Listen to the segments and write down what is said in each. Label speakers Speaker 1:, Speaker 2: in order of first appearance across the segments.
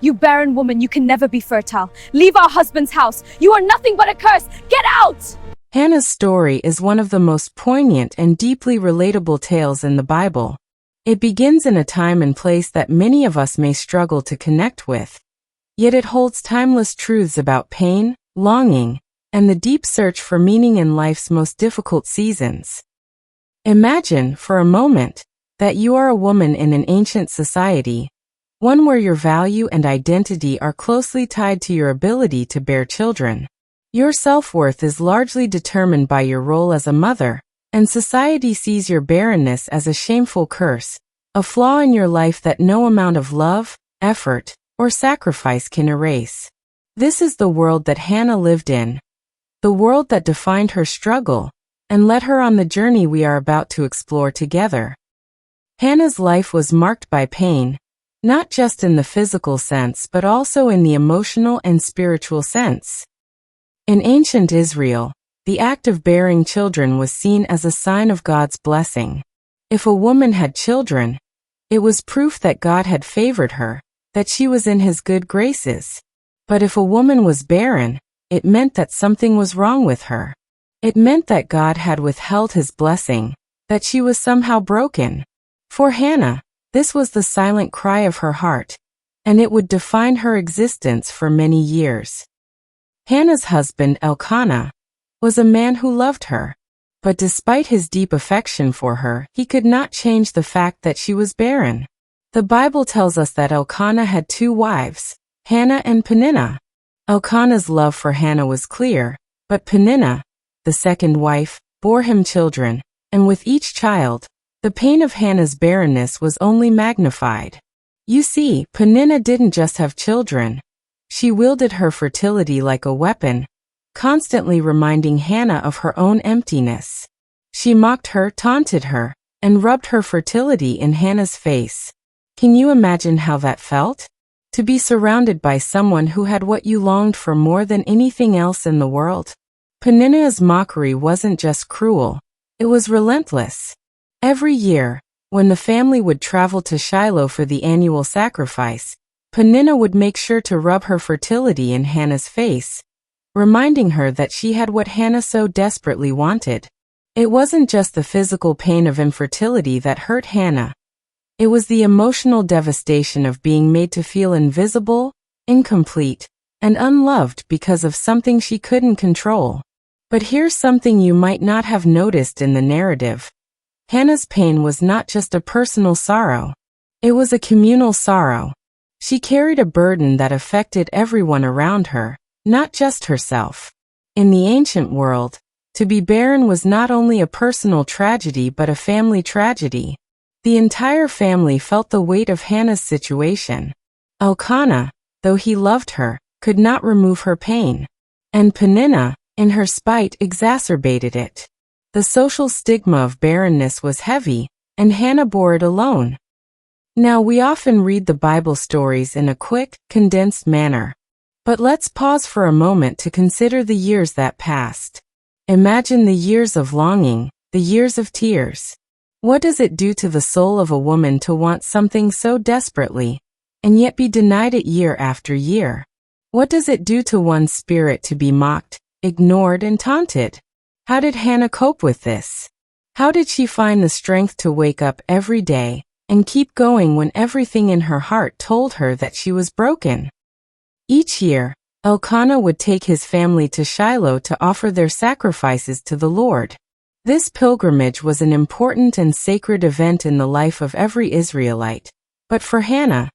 Speaker 1: You barren woman, you can never be fertile. Leave our husband's house. You are nothing but a curse. Get out!
Speaker 2: Hannah's story is one of the most poignant and deeply relatable tales in the Bible. It begins in a time and place that many of us may struggle to connect with. Yet it holds timeless truths about pain, longing, and the deep search for meaning in life's most difficult seasons. Imagine, for a moment, that you are a woman in an ancient society, one where your value and identity are closely tied to your ability to bear children. Your self-worth is largely determined by your role as a mother, and society sees your barrenness as a shameful curse, a flaw in your life that no amount of love, effort, or sacrifice can erase. This is the world that Hannah lived in, the world that defined her struggle and led her on the journey we are about to explore together. Hannah's life was marked by pain, not just in the physical sense but also in the emotional and spiritual sense. In ancient Israel, the act of bearing children was seen as a sign of God's blessing. If a woman had children, it was proof that God had favored her, that she was in His good graces. But if a woman was barren, it meant that something was wrong with her. It meant that God had withheld His blessing, that she was somehow broken. For Hannah, this was the silent cry of her heart, and it would define her existence for many years. Hannah's husband, Elkanah, was a man who loved her, but despite his deep affection for her, he could not change the fact that she was barren. The Bible tells us that Elkanah had two wives, Hannah and Peninnah. Elkanah's love for Hannah was clear, but Peninnah, the second wife, bore him children, and with each child, the pain of Hannah's barrenness was only magnified. You see, Peninnah didn't just have children. She wielded her fertility like a weapon, constantly reminding Hannah of her own emptiness. She mocked her, taunted her, and rubbed her fertility in Hannah's face. Can you imagine how that felt? To be surrounded by someone who had what you longed for more than anything else in the world? Peninnah's mockery wasn't just cruel, it was relentless. Every year, when the family would travel to Shiloh for the annual sacrifice, Peninnah would make sure to rub her fertility in Hannah's face, reminding her that she had what Hannah so desperately wanted. It wasn't just the physical pain of infertility that hurt Hannah. It was the emotional devastation of being made to feel invisible, incomplete, and unloved because of something she couldn't control. But here's something you might not have noticed in the narrative. Hannah's pain was not just a personal sorrow. It was a communal sorrow. She carried a burden that affected everyone around her, not just herself. In the ancient world, to be barren was not only a personal tragedy but a family tragedy. The entire family felt the weight of Hannah's situation. Elkanah, though he loved her, could not remove her pain. And Peninnah, in her spite, exacerbated it. The social stigma of barrenness was heavy, and Hannah bore it alone. Now, we often read the Bible stories in a quick, condensed manner. But let's pause for a moment to consider the years that passed. Imagine the years of longing, the years of tears. What does it do to the soul of a woman to want something so desperately, and yet be denied it year after year? What does it do to one's spirit to be mocked, ignored, and taunted? How did Hannah cope with this? How did she find the strength to wake up every day and keep going when everything in her heart told her that she was broken? Each year, Elkanah would take his family to Shiloh to offer their sacrifices to the Lord. This pilgrimage was an important and sacred event in the life of every Israelite, but for Hannah,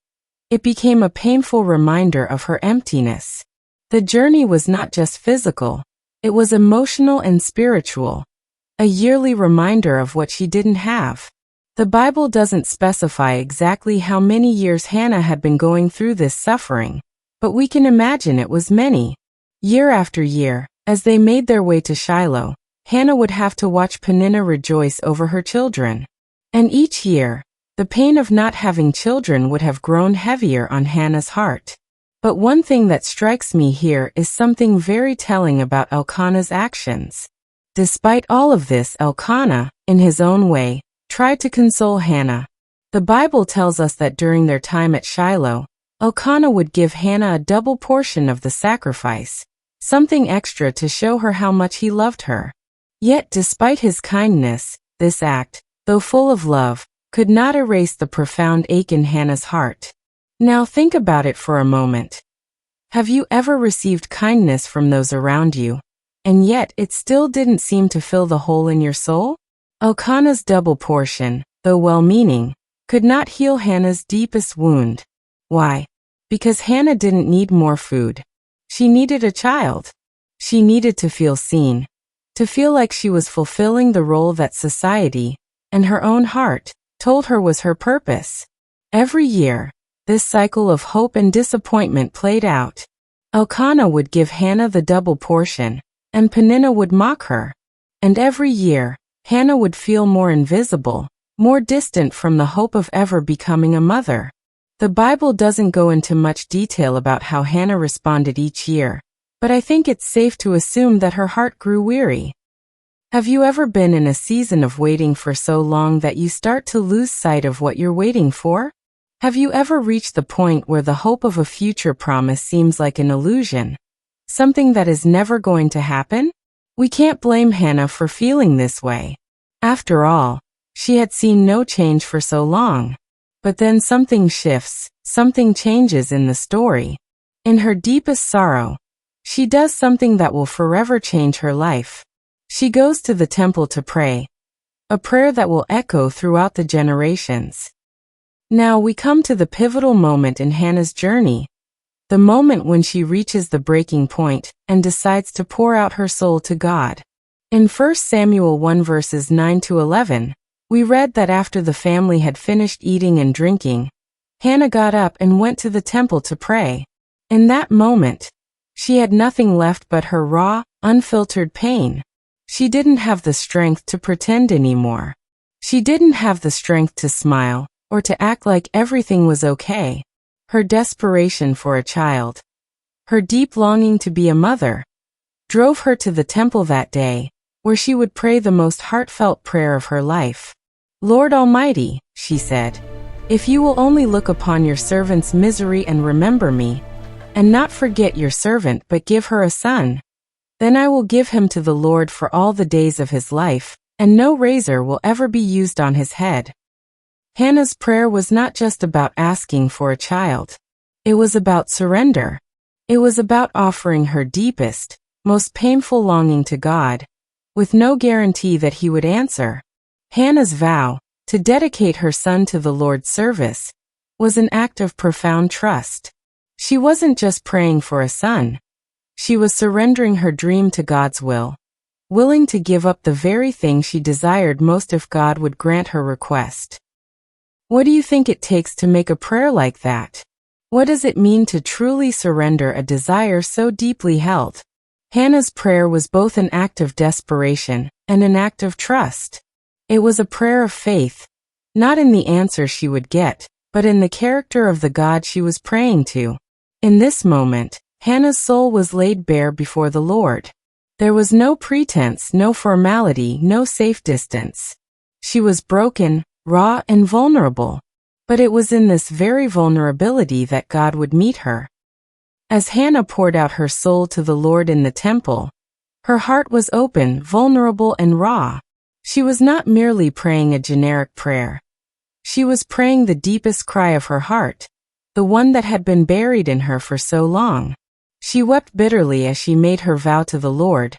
Speaker 2: it became a painful reminder of her emptiness. The journey was not just physical, it was emotional and spiritual, a yearly reminder of what she didn't have. The Bible doesn't specify exactly how many years Hannah had been going through this suffering, but we can imagine it was many. Year after year, as they made their way to Shiloh, Hannah would have to watch Peninnah rejoice over her children. And each year, the pain of not having children would have grown heavier on Hannah's heart. But one thing that strikes me here is something very telling about Elkanah's actions. Despite all of this, Elkanah, in his own way, tried to console Hannah. The Bible tells us that during their time at Shiloh, Elkanah would give Hannah a double portion of the sacrifice, something extra to show her how much he loved her. Yet despite his kindness, this act, though full of love, could not erase the profound ache in Hannah's heart. Now think about it for a moment. Have you ever received kindness from those around you, and yet it still didn't seem to fill the hole in your soul? Elkanah's double portion, though well-meaning, could not heal Hannah's deepest wound. Why? Because Hannah didn't need more food. She needed a child. She needed to feel seen, to feel like she was fulfilling the role that society, and her own heart, told her was her purpose. Every year, this cycle of hope and disappointment played out. Elkanah would give Hannah the double portion, and Peninnah would mock her. And every year, Hannah would feel more invisible, more distant from the hope of ever becoming a mother. The Bible doesn't go into much detail about how Hannah responded each year, but I think it's safe to assume that her heart grew weary. Have you ever been in a season of waiting for so long that you start to lose sight of what you're waiting for? Have you ever reached the point where the hope of a future promise seems like an illusion, something that is never going to happen? We can't blame Hannah for feeling this way. After all, she had seen no change for so long. But then something shifts, something changes in the story. In her deepest sorrow, she does something that will forever change her life. She goes to the temple to pray, a prayer that will echo throughout the generations. Now we come to the pivotal moment in Hannah's journey, the moment when she reaches the breaking point and decides to pour out her soul to God. In 1 Samuel 1 verses 9 to 11, we read that after the family had finished eating and drinking, Hannah got up and went to the temple to pray. In that moment, she had nothing left but her raw, unfiltered pain. She didn't have the strength to pretend anymore. She didn't have the strength to smile, or to act like everything was okay. Her desperation for a child, her deep longing to be a mother, drove her to the temple that day, where she would pray the most heartfelt prayer of her life. Lord Almighty, she said, if you will only look upon your servant's misery and remember me, and not forget your servant but give her a son, then I will give him to the Lord for all the days of his life, and no razor will ever be used on his head. Hannah's prayer was not just about asking for a child. It was about surrender. It was about offering her deepest, most painful longing to God, with no guarantee that he would answer. Hannah's vow, to dedicate her son to the Lord's service, was an act of profound trust. She wasn't just praying for a son. She was surrendering her dream to God's will, willing to give up the very thing she desired most if God would grant her request. What do you think it takes to make a prayer like that? What does it mean to truly surrender a desire so deeply held? Hannah's prayer was both an act of desperation and an act of trust. It was a prayer of faith, not in the answer she would get, but in the character of the God she was praying to. In this moment, Hannah's soul was laid bare before the Lord. There was no pretense, no formality, no safe distance. She was broken, raw, and vulnerable. But it was in this very vulnerability that God would meet her. As Hannah poured out her soul to the Lord in the temple, her heart was open, vulnerable, and raw. She was not merely praying a generic prayer. She was praying the deepest cry of her heart, the one that had been buried in her for so long. She wept bitterly as she made her vow to the Lord,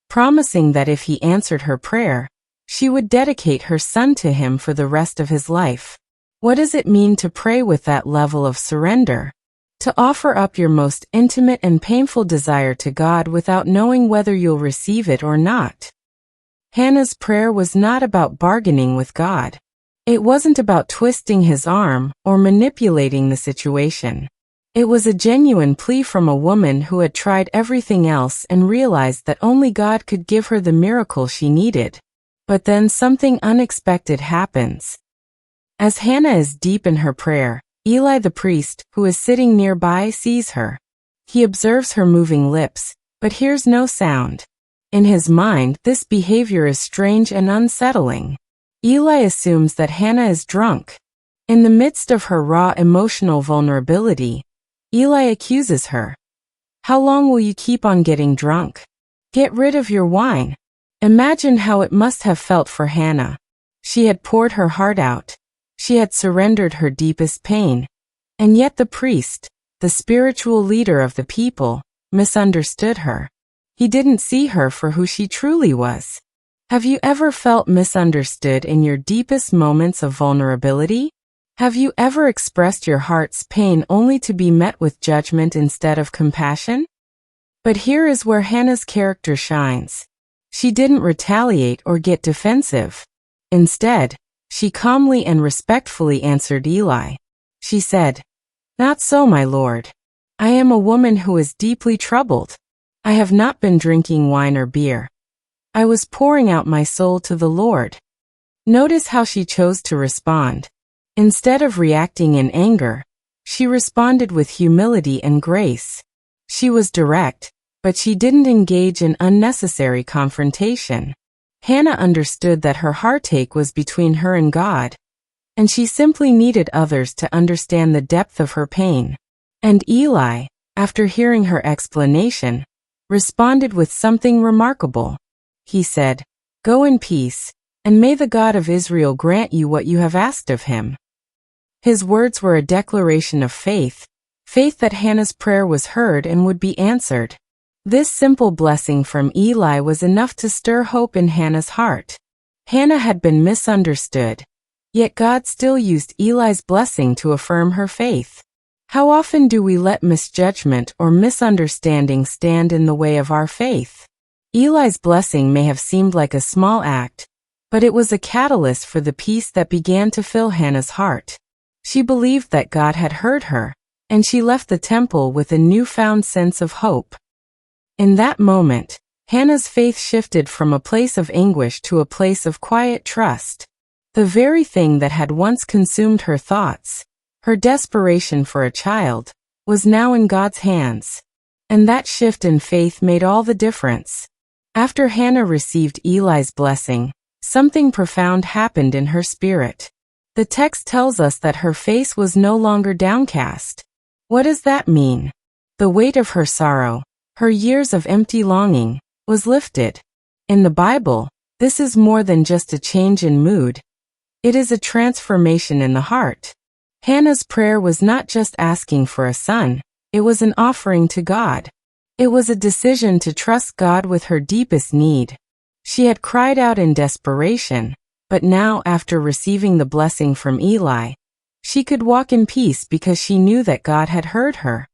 Speaker 2: promising that if he answered her prayer, she would dedicate her son to him for the rest of his life. What does it mean to pray with that level of surrender? To offer up your most intimate and painful desire to God without knowing whether you'll receive it or not. Hannah's prayer was not about bargaining with God. It wasn't about twisting his arm or manipulating the situation. It was a genuine plea from a woman who had tried everything else and realized that only God could give her the miracle she needed. But then something unexpected happens. As Hannah is deep in her prayer, Eli the priest, who is sitting nearby, sees her. He observes her moving lips, but hears no sound. In his mind, this behavior is strange and unsettling. Eli assumes that Hannah is drunk. In the midst of her raw emotional vulnerability, Eli accuses her. How long will you keep on getting drunk? Get rid of your wine. Imagine how it must have felt for Hannah. She had poured her heart out. She had surrendered her deepest pain. And yet the priest, the spiritual leader of the people, misunderstood her. He didn't see her for who she truly was. Have you ever felt misunderstood in your deepest moments of vulnerability? Have you ever expressed your heart's pain only to be met with judgment instead of compassion? But here is where Hannah's character shines. She didn't retaliate or get defensive. Instead, she calmly and respectfully answered Eli. She said, "Not so, my lord. I am a woman who is deeply troubled. I have not been drinking wine or beer. I was pouring out my soul to the Lord." Notice how she chose to respond. Instead of reacting in anger, she responded with humility and grace. She was direct, but she didn't engage in unnecessary confrontation. Hannah understood that her heartache was between her and God, and she simply needed others to understand the depth of her pain. And Eli, after hearing her explanation, responded with something remarkable. He said, "Go in peace, and may the God of Israel grant you what you have asked of him." His words were a declaration of faith, faith that Hannah's prayer was heard and would be answered. This simple blessing from Eli was enough to stir hope in Hannah's heart. Hannah had been misunderstood, yet God still used Eli's blessing to affirm her faith. How often do we let misjudgment or misunderstanding stand in the way of our faith? Eli's blessing may have seemed like a small act, but it was a catalyst for the peace that began to fill Hannah's heart. She believed that God had heard her, and she left the temple with a newfound sense of hope. In that moment, Hannah's faith shifted from a place of anguish to a place of quiet trust. The very thing that had once consumed her thoughts, her desperation for a child, was now in God's hands. And that shift in faith made all the difference. After Hannah received Eli's blessing, something profound happened in her spirit. The text tells us that her face was no longer downcast. What does that mean? The weight of her sorrow, her years of empty longing, was lifted. In the Bible, this is more than just a change in mood. It is a transformation in the heart. Hannah's prayer was not just asking for a son, it was an offering to God. It was a decision to trust God with her deepest need. She had cried out in desperation, but now, after receiving the blessing from Eli, she could walk in peace because she knew that God had heard her.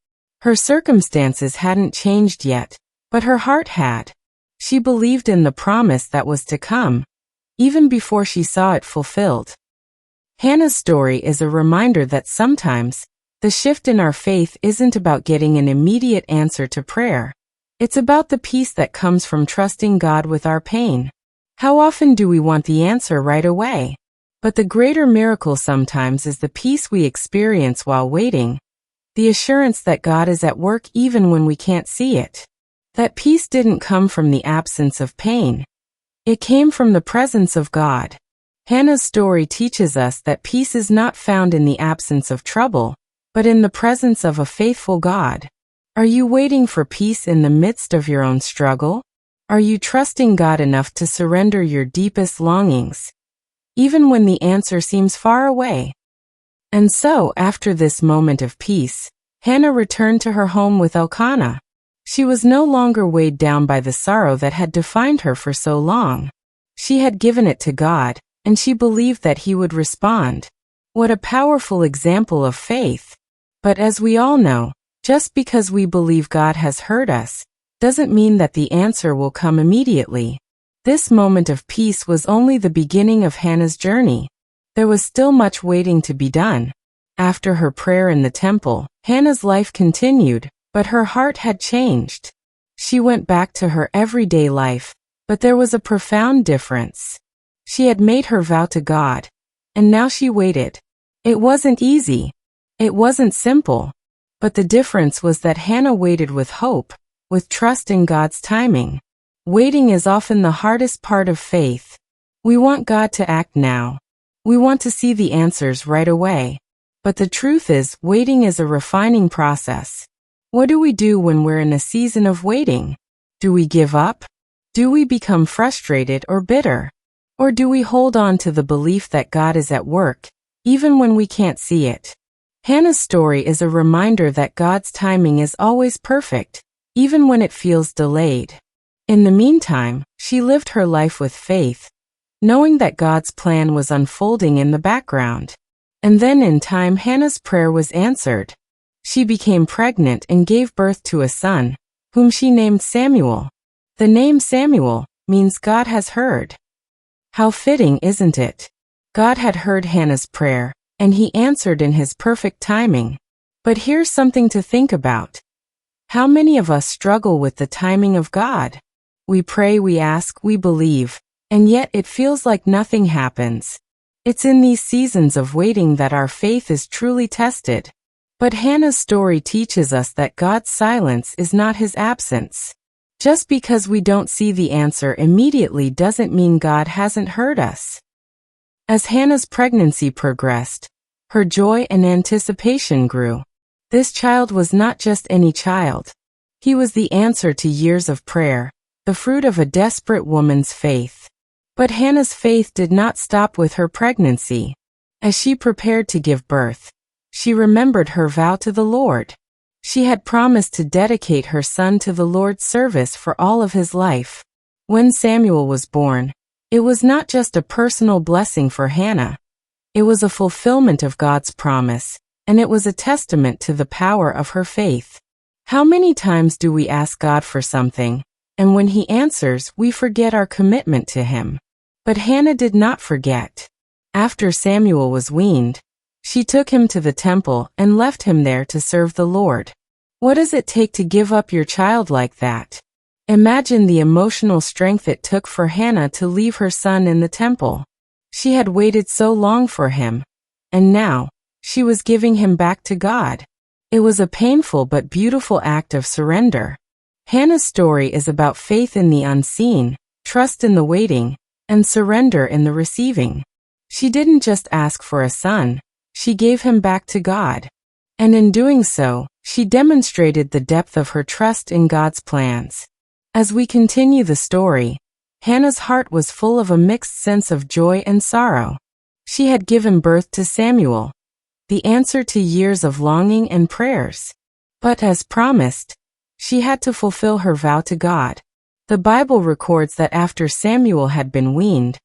Speaker 2: Her circumstances hadn't changed yet, but her heart had. She believed in the promise that was to come, even before she saw it fulfilled. Hannah's story is a reminder that sometimes, the shift in our faith isn't about getting an immediate answer to prayer. It's about the peace that comes from trusting God with our pain. How often do we want the answer right away? But the greater miracle sometimes is the peace we experience while waiting, the assurance that God is at work even when we can't see it. That peace didn't come from the absence of pain. It came from the presence of God. Hannah's story teaches us that peace is not found in the absence of trouble, but in the presence of a faithful God. Are you waiting for peace in the midst of your own struggle? Are you trusting God enough to surrender your deepest longings, even when the answer seems far away? And so, after this moment of peace, Hannah returned to her home with Elkanah. She was no longer weighed down by the sorrow that had defined her for so long. She had given it to God, and she believed that He would respond. What a powerful example of faith! But as we all know, just because we believe God has heard us, doesn't mean that the answer will come immediately. This moment of peace was only the beginning of Hannah's journey. There was still much waiting to be done. After her prayer in the temple, Hannah's life continued, but her heart had changed. She went back to her everyday life, but there was a profound difference. She had made her vow to God, and now she waited. It wasn't easy. It wasn't simple. But the difference was that Hannah waited with hope, with trust in God's timing. Waiting is often the hardest part of faith. We want God to act now. We want to see the answers right away. But the truth is, waiting is a refining process. What do we do when we're in a season of waiting? Do we give up? Do we become frustrated or bitter? Or do we hold on to the belief that God is at work, even when we can't see it? Hannah's story is a reminder that God's timing is always perfect, even when it feels delayed. In the meantime, she lived her life with faith, knowing that God's plan was unfolding in the background. And then in time, Hannah's prayer was answered. She became pregnant and gave birth to a son, whom she named Samuel. The name Samuel means God has heard. How fitting, isn't it? God had heard Hannah's prayer, and he answered in his perfect timing. But here's something to think about. How many of us struggle with the timing of God? We pray, we ask, we believe, and yet it feels like nothing happens. It's in these seasons of waiting that our faith is truly tested. But Hannah's story teaches us that God's silence is not his absence. Just because we don't see the answer immediately doesn't mean God hasn't heard us. As Hannah's pregnancy progressed, her joy and anticipation grew. This child was not just any child. He was the answer to years of prayer, the fruit of a desperate woman's faith. But Hannah's faith did not stop with her pregnancy. As she prepared to give birth, she remembered her vow to the Lord. She had promised to dedicate her son to the Lord's service for all of his life. When Samuel was born, it was not just a personal blessing for Hannah. It was a fulfillment of God's promise, and it was a testament to the power of her faith. How many times do we ask God for something, and when he answers, we forget our commitment to him? But Hannah did not forget. After Samuel was weaned, she took him to the temple and left him there to serve the Lord. What does it take to give up your child like that? Imagine the emotional strength it took for Hannah to leave her son in the temple. She had waited so long for him, and now, she was giving him back to God. It was a painful but beautiful act of surrender. Hannah's story is about faith in the unseen, trust in the waiting, and surrender in the receiving. She didn't just ask for a son, she gave him back to God. And in doing so, she demonstrated the depth of her trust in God's plans. As we continue the story, Hannah's heart was full of a mixed sense of joy and sorrow. She had given birth to Samuel, the answer to years of longing and prayers. But as promised, she had to fulfill her vow to God. The Bible records that after Samuel had been weaned,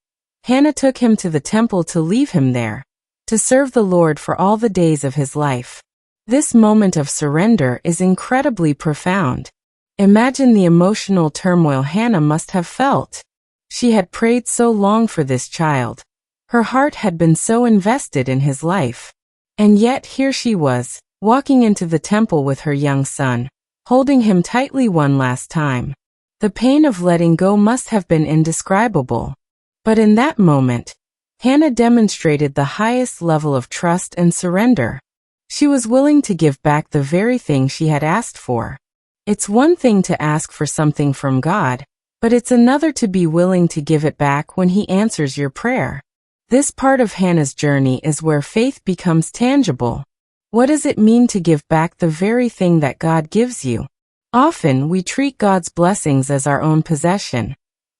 Speaker 2: Hannah took him to the temple to leave him there, to serve the Lord for all the days of his life. This moment of surrender is incredibly profound. Imagine the emotional turmoil Hannah must have felt. She had prayed so long for this child. Her heart had been so invested in his life. And yet here she was, walking into the temple with her young son, holding him tightly one last time. The pain of letting go must have been indescribable. But in that moment, Hannah demonstrated the highest level of trust and surrender. She was willing to give back the very thing she had asked for. It's one thing to ask for something from God, but it's another to be willing to give it back when he answers your prayer. This part of Hannah's journey is where faith becomes tangible. What does it mean to give back the very thing that God gives you? Often we treat God's blessings as our own possession,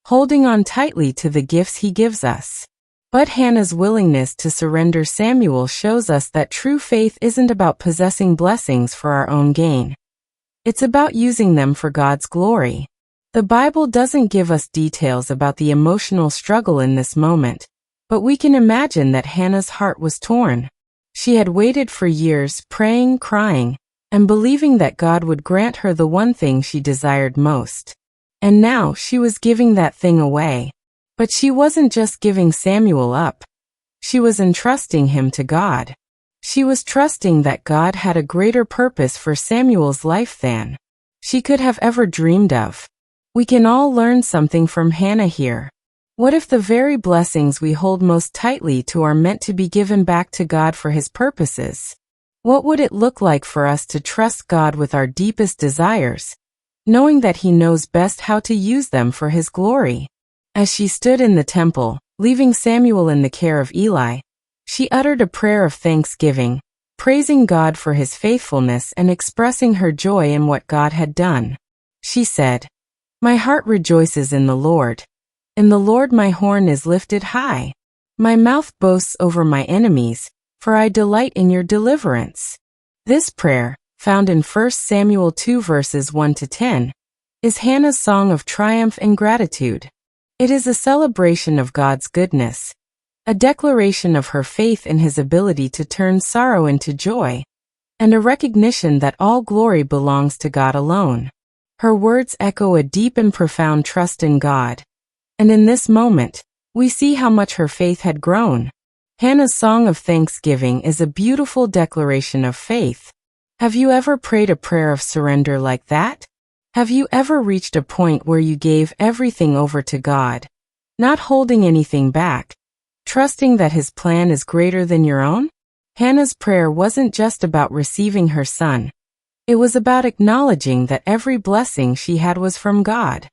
Speaker 2: holding on tightly to the gifts he gives us. But Hannah's willingness to surrender Samuel shows us that true faith isn't about possessing blessings for our own gain. It's about using them for God's glory. The Bible doesn't give us details about the emotional struggle in this moment, but we can imagine that Hannah's heart was torn. She had waited for years, praying, crying, and believing that God would grant her the one thing she desired most. And now she was giving that thing away. But she wasn't just giving Samuel up. She was entrusting him to God. She was trusting that God had a greater purpose for Samuel's life than she could have ever dreamed of. We can all learn something from Hannah here. What if the very blessings we hold most tightly to are meant to be given back to God for his purposes? What would it look like for us to trust God with our deepest desires, knowing that he knows best how to use them for his glory? As she stood in the temple, leaving Samuel in the care of Eli, She uttered a prayer of thanksgiving, praising God for his faithfulness and expressing her joy in what God had done. She said, "My heart rejoices in the Lord. In the Lord my horn is lifted high. My mouth boasts over my enemies, for I delight in your deliverance." This prayer, found in 1 Samuel 2 verses 1 to 10, is Hannah's song of triumph and gratitude. It is a celebration of God's goodness, a declaration of her faith in his ability to turn sorrow into joy, and a recognition that all glory belongs to God alone. Her words echo a deep and profound trust in God, and in this moment, we see how much her faith had grown. Hannah's song of thanksgiving is a beautiful declaration of faith. Have you ever prayed a prayer of surrender like that? Have you ever reached a point where you gave everything over to God, not holding anything back, trusting that his plan is greater than your own? Hannah's prayer wasn't just about receiving her son. It was about acknowledging that every blessing she had was from God.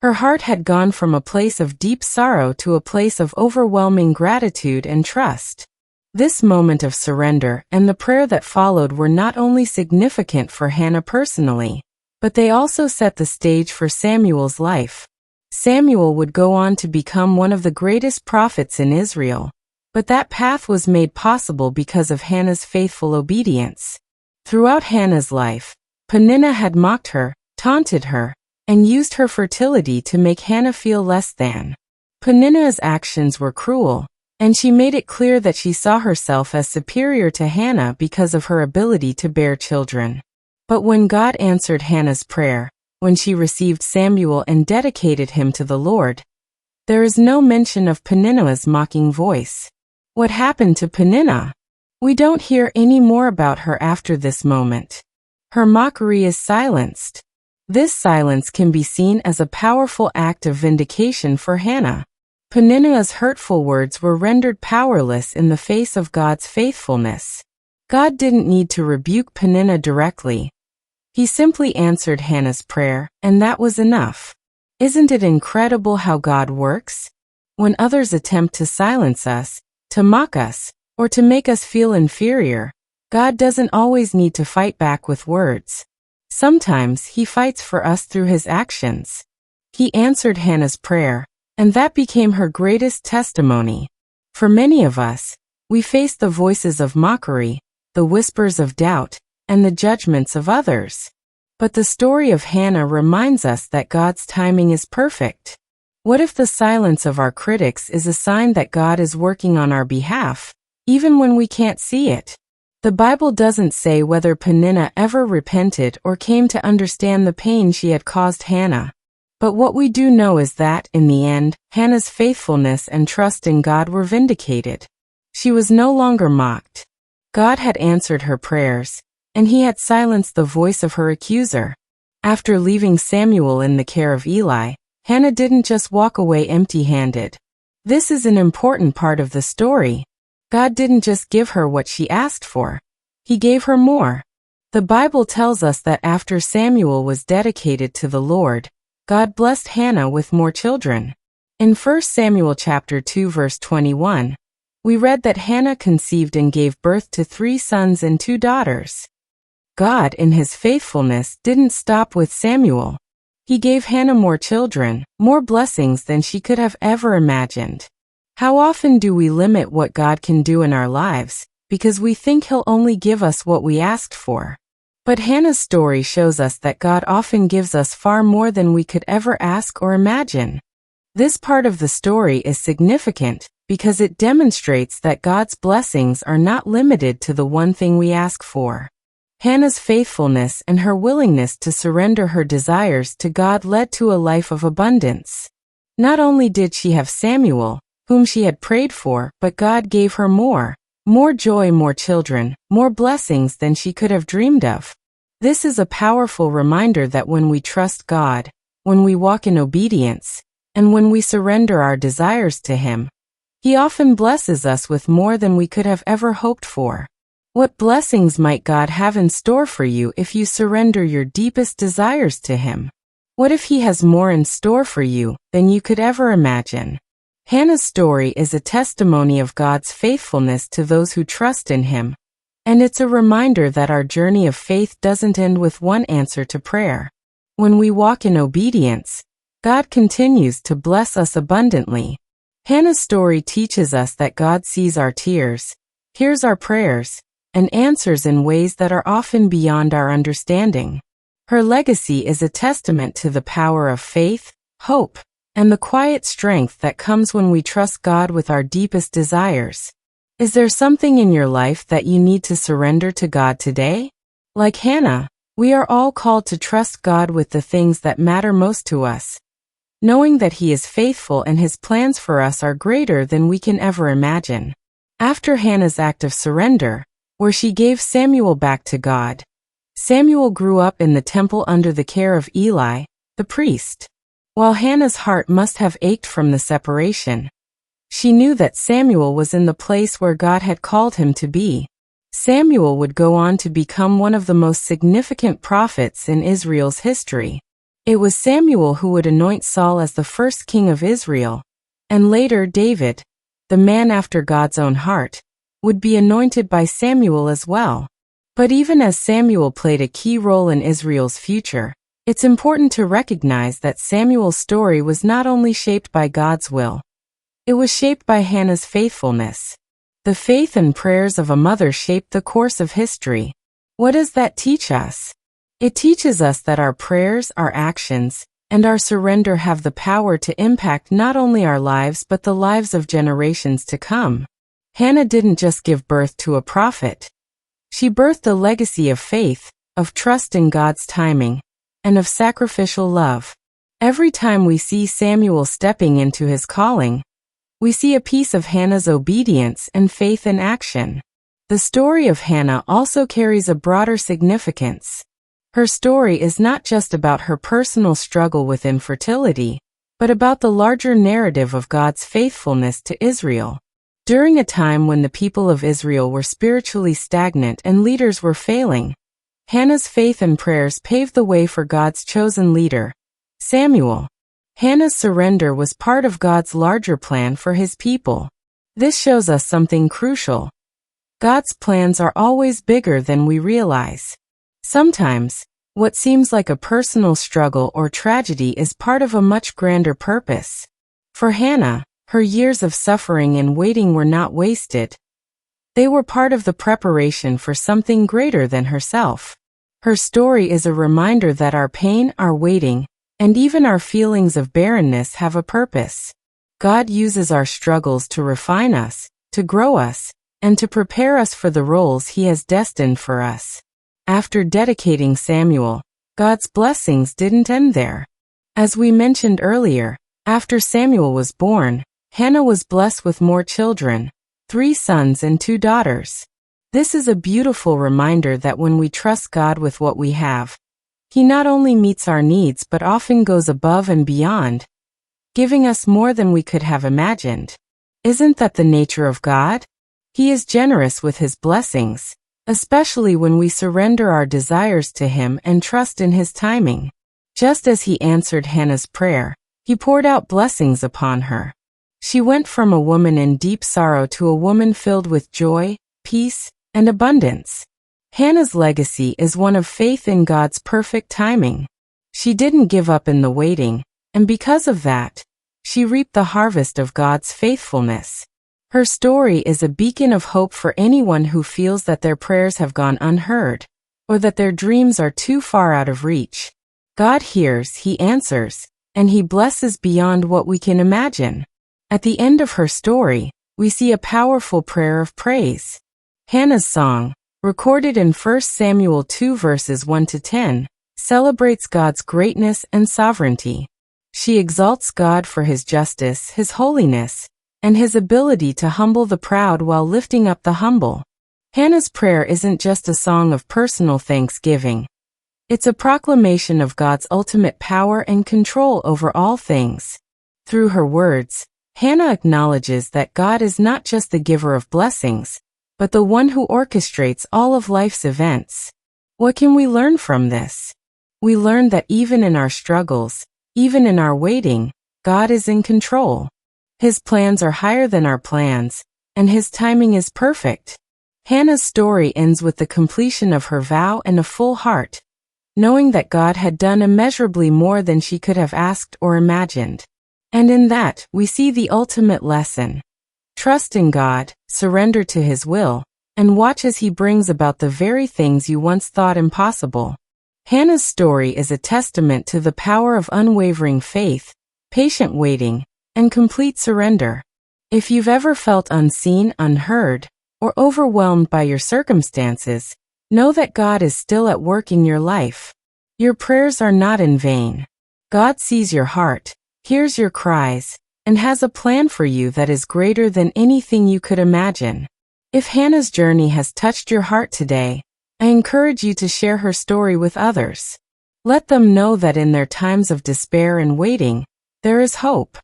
Speaker 2: Her heart had gone from a place of deep sorrow to a place of overwhelming gratitude and trust. This moment of surrender and the prayer that followed were not only significant for Hannah personally, but they also set the stage for Samuel's life. Samuel would go on to become one of the greatest prophets in Israel, but that path was made possible because of Hannah's faithful obedience. Throughout Hannah's life, Peninnah had mocked her, taunted her, and used her fertility to make Hannah feel less than. Peninnah's actions were cruel, and she made it clear that she saw herself as superior to Hannah because of her ability to bear children. But when God answered Hannah's prayer, when she received Samuel and dedicated him to the Lord, there is no mention of Peninnah's mocking voice. What happened to Peninnah? We don't hear any more about her after this moment. Her mockery is silenced. This silence can be seen as a powerful act of vindication for Hannah. Peninnah's hurtful words were rendered powerless in the face of God's faithfulness. God didn't need to rebuke Peninnah directly. He simply answered Hannah's prayer, and that was enough. Isn't it incredible how God works? When others attempt to silence us, to mock us, or to make us feel inferior, God doesn't always need to fight back with words. Sometimes he fights for us through his actions. He answered Hannah's prayer, and that became her greatest testimony. For many of us, we face the voices of mockery, the whispers of doubt, and the judgments of others. But the story of Hannah reminds us that God's timing is perfect. What if the silence of our critics is a sign that God is working on our behalf, even when we can't see it? The Bible doesn't say whether Peninnah ever repented or came to understand the pain she had caused Hannah. But what we do know is that, in the end, Hannah's faithfulness and trust in God were vindicated. She was no longer mocked. God had answered her prayers, and he had silenced the voice of her accuser. After leaving Samuel in the care of Eli, Hannah didn't just walk away empty-handed. This is an important part of the story. God didn't just give her what she asked for. He gave her more. The Bible tells us that after Samuel was dedicated to the Lord, God blessed Hannah with more children. In 1 Samuel chapter 2 verse 21, we read that Hannah conceived and gave birth to 3 sons and 2 daughters. God, in his faithfulness, didn't stop with Samuel. He gave Hannah more children, more blessings than she could have ever imagined. How often do we limit what God can do in our lives, because we think he'll only give us what we asked for? But Hannah's story shows us that God often gives us far more than we could ever ask or imagine. This part of the story is significant because it demonstrates that God's blessings are not limited to the one thing we ask for. Hannah's faithfulness and her willingness to surrender her desires to God led to a life of abundance. Not only did she have Samuel, whom she had prayed for, but God gave her more joy, more children, more blessings than she could have dreamed of. This is a powerful reminder that when we trust God, when we walk in obedience, and when we surrender our desires to him, he often blesses us with more than we could have ever hoped for. What blessings might God have in store for you if you surrender your deepest desires to him? What if he has more in store for you than you could ever imagine? Hannah's story is a testimony of God's faithfulness to those who trust in Him, and it's a reminder that our journey of faith doesn't end with one answer to prayer. When we walk in obedience, God continues to bless us abundantly. Hannah's story teaches us that God sees our tears, hears our prayers, and answers in ways that are often beyond our understanding. Her legacy is a testament to the power of faith, hope, and the quiet strength that comes when we trust God with our deepest desires. Is there something in your life that you need to surrender to God today? Like Hannah, we are all called to trust God with the things that matter most to us, knowing that He is faithful and His plans for us are greater than we can ever imagine. After Hannah's act of surrender, where she gave Samuel back to God, Samuel grew up in the temple under the care of Eli, the priest. While Hannah's heart must have ached from the separation, she knew that Samuel was in the place where God had called him to be. Samuel would go on to become one of the most significant prophets in Israel's history. It was Samuel who would anoint Saul as the first king of Israel, and later David, the man after God's own heart, would be anointed by Samuel as well. But even as Samuel played a key role in Israel's future, it's important to recognize that Samuel's story was not only shaped by God's will, it was shaped by Hannah's faithfulness. The faith and prayers of a mother shaped the course of history. What does that teach us? It teaches us that our prayers, our actions, and our surrender have the power to impact not only our lives but the lives of generations to come. Hannah didn't just give birth to a prophet. She birthed a legacy of faith, of trust in God's timing, and of sacrificial love. Every time we see Samuel stepping into his calling, we see a piece of Hannah's obedience and faith in action. The story of Hannah also carries a broader significance. Her story is not just about her personal struggle with infertility, but about the larger narrative of God's faithfulness to Israel. During a time when the people of Israel were spiritually stagnant and leaders were failing, Hannah's faith and prayers paved the way for God's chosen leader, Samuel. Hannah's surrender was part of God's larger plan for His people. This shows us something crucial. God's plans are always bigger than we realize. Sometimes, what seems like a personal struggle or tragedy is part of a much grander purpose. For Hannah, her years of suffering and waiting were not wasted. They were part of the preparation for something greater than herself. Her story is a reminder that our pain, our waiting, and even our feelings of barrenness have a purpose. God uses our struggles to refine us, to grow us, and to prepare us for the roles He has destined for us. After dedicating Samuel, God's blessings didn't end there. As we mentioned earlier, after Samuel was born, Hannah was blessed with more children, 3 sons and 2 daughters. This is a beautiful reminder that when we trust God with what we have, He not only meets our needs but often goes above and beyond, giving us more than we could have imagined. Isn't that the nature of God? He is generous with His blessings, especially when we surrender our desires to Him and trust in His timing. Just as He answered Hannah's prayer, He poured out blessings upon her. She went from a woman in deep sorrow to a woman filled with joy, peace, and abundance. Hannah's legacy is one of faith in God's perfect timing. She didn't give up in the waiting, and because of that, she reaped the harvest of God's faithfulness. Her story is a beacon of hope for anyone who feels that their prayers have gone unheard, or that their dreams are too far out of reach. God hears, He answers, and He blesses beyond what we can imagine. At the end of her story, we see a powerful prayer of praise. Hannah's song, recorded in 1 Samuel 2 verses 1 to 10, celebrates God's greatness and sovereignty. She exalts God for His justice, His holiness, and His ability to humble the proud while lifting up the humble. Hannah's prayer isn't just a song of personal thanksgiving. It's a proclamation of God's ultimate power and control over all things. Through her words, Hannah acknowledges that God is not just the giver of blessings, but the one who orchestrates all of life's events. What can we learn from this? We learn that even in our struggles, even in our waiting, God is in control. His plans are higher than our plans, and His timing is perfect. Hannah's story ends with the completion of her vow and a full heart, knowing that God had done immeasurably more than she could have asked or imagined. And in that, we see the ultimate lesson. Trust in God, surrender to His will, and watch as He brings about the very things you once thought impossible. Hannah's story is a testament to the power of unwavering faith, patient waiting, and complete surrender. If you've ever felt unseen, unheard, or overwhelmed by your circumstances, know that God is still at work in your life. Your prayers are not in vain. God sees your heart, hears your cries, and has a plan for you that is greater than anything you could imagine. If Hannah's journey has touched your heart today, I encourage you to share her story with others. Let them know that in their times of despair and waiting, there is hope.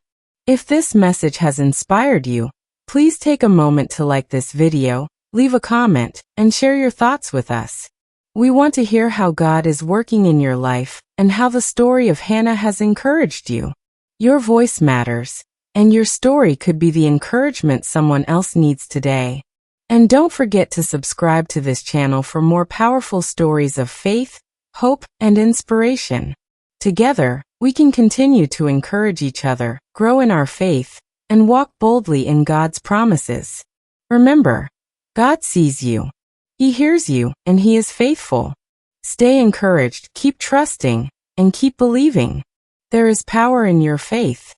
Speaker 2: If this message has inspired you, please take a moment to like this video, leave a comment, and share your thoughts with us. We want to hear how God is working in your life and how the story of Hannah has encouraged you. Your voice matters, and your story could be the encouragement someone else needs today. And don't forget to subscribe to this channel for more powerful stories of faith, hope, and inspiration. Together, we can continue to encourage each other, grow in our faith, and walk boldly in God's promises. Remember, God sees you. He hears you, and He is faithful. Stay encouraged, keep trusting, and keep believing. There is power in your faith.